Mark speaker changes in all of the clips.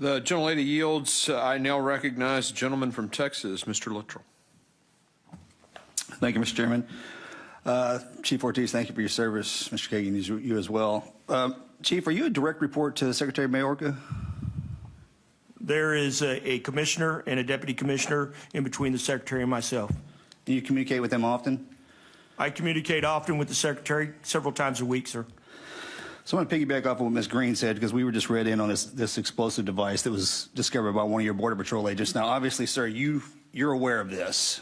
Speaker 1: The gentlelady yields. I now recognize the gentleman from Texas, Mr. Luttrell.
Speaker 2: Thank you, Mr. Chairman. Chief Ortiz, thank you for your service. Mr. Kagan, you as well. Chief, are you a direct report to Secretary Mayorkas?
Speaker 3: There is a commissioner and a deputy commissioner in between the secretary and myself.
Speaker 2: Do you communicate with them often?
Speaker 3: I communicate often with the secretary, several times a week, sir.
Speaker 2: So I want to piggyback off of what Ms. Green said, because we were just read in on this explosive device that was discovered by one of your Border Patrol agents. Now, obviously, sir, you're aware of this.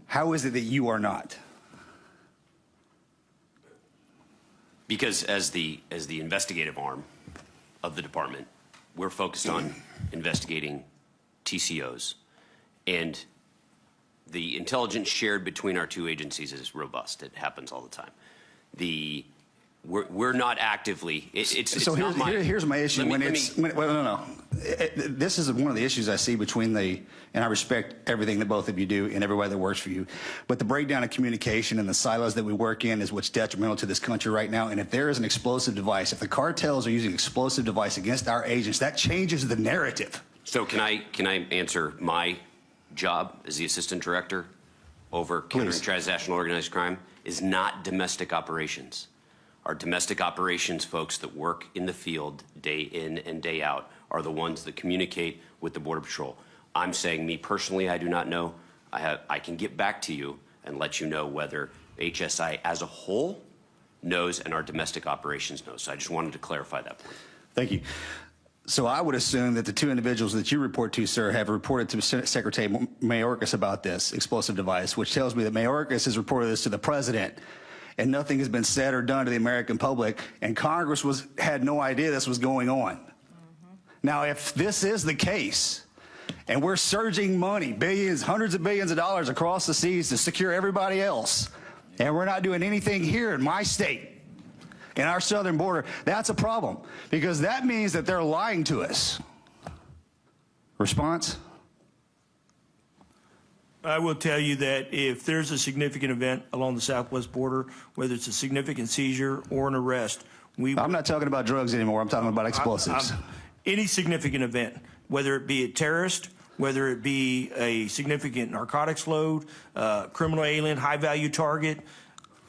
Speaker 2: How is it that you are not?
Speaker 4: Because as the investigative arm of the department, we're focused on investigating TCOs, and the intelligence shared between our two agencies is robust. It happens all the time. We're not actively.
Speaker 2: So here's my issue. This is one of the issues I see between and I respect everything that both of you do and everybody that works for you, but the breakdown of communication and the silos that we work in is what's detrimental to this country right now. And if there is an explosive device, if the cartels are using explosive device against our agents, that changes the narrative.
Speaker 4: So can I answer my job as the assistant director over countering transnational organized crime is not domestic operations. Our domestic operations folks that work in the field day in and day out are the ones that communicate with the Border Patrol. I'm saying, me personally, I do not know. I can get back to you and let you know whether HSI as a whole knows and our domestic operations knows. So I just wanted to clarify that point.
Speaker 2: Thank you. So I would assume that the two individuals that you report to, sir, have reported to Secretary Mayorkas about this explosive device, which tells me that Mayorkas has reported this to the president, and nothing has been said or done to the American public, and Congress had no idea this was going on. Now, if this is the case, and we're surging money, billions, hundreds of billions of dollars across the seas to secure everybody else, and we're not doing anything here in my state, in our southern border, that's a problem, because that means that they're lying to us. Response?
Speaker 3: I will tell you that if there's a significant event along the southwest border, whether it's a significant seizure or an arrest,
Speaker 2: I'm not talking about drugs anymore. I'm talking about explosives.
Speaker 3: Any significant event, whether it be a terrorist, whether it be a significant narcotics load, criminal alien, high-value target,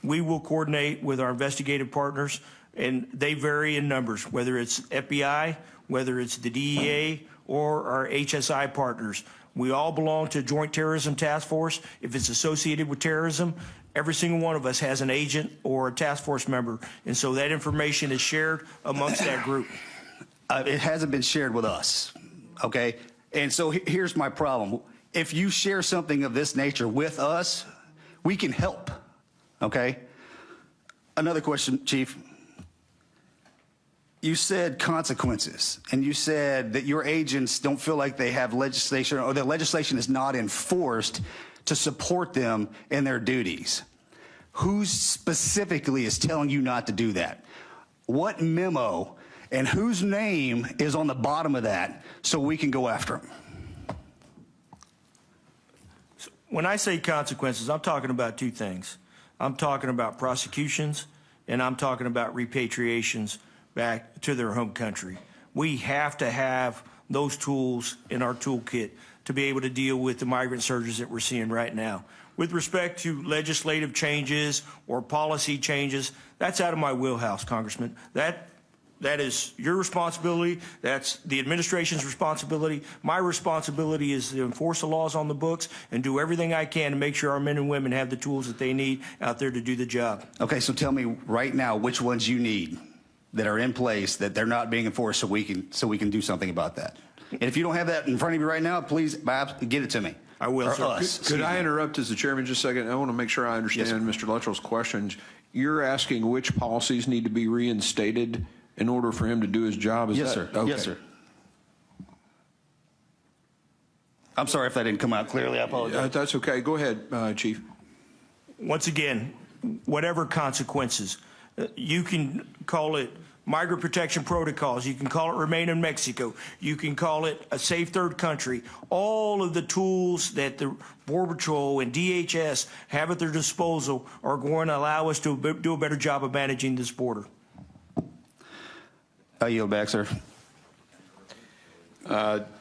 Speaker 3: we will coordinate with our investigative partners, and they vary in numbers, whether it's FBI, whether it's the DEA, or our HSI partners. We all belong to Joint Terrorism Task Force. If it's associated with terrorism, every single one of us has an agent or a task force member, and so that information is shared amongst that group.
Speaker 2: It hasn't been shared with us, okay? And so here's my problem. If you share something of this nature with us, we can help, okay? Another question, Chief. You said consequences, and you said that your agents don't feel like they have legislation, or that legislation is not enforced to support them in their duties. Who specifically is telling you not to do that? What memo and whose name is on the bottom of that so we can go after them?
Speaker 3: When I say consequences, I'm talking about two things. I'm talking about prosecutions, and I'm talking about repatriations back to their home country. We have to have those tools in our toolkit to be able to deal with the migrant surges that we're seeing right now. With respect to legislative changes or policy changes, that's out of my wheelhouse, Congressman. That is your responsibility. That's the administration's responsibility. My responsibility is to enforce the laws on the books and do everything I can to make sure our men and women have the tools that they need out there to do the job.
Speaker 2: Okay, so tell me right now which ones you need that are in place that they're not being enforced so we can do something about that. And if you don't have that in front of you right now, please, Babs, get it to me.
Speaker 3: I will, sir.
Speaker 1: Could I interrupt as the chairman just a second? I want to make sure I understand Mr. Luttrell's questions. You're asking which policies need to be reinstated in order for him to do his job?
Speaker 2: Yes, sir. Okay. Yes, sir. I'm sorry if that didn't come out clearly. I apologize.
Speaker 1: That's okay. Go ahead, Chief.
Speaker 3: Once again, whatever consequences, you can call it migrant protection protocols, you can call it remain in Mexico, you can call it a safe third country. All of the tools that the Border Patrol and DHS have at their disposal are going to allow us to do a better job of managing this border.
Speaker 2: I yield back, sir.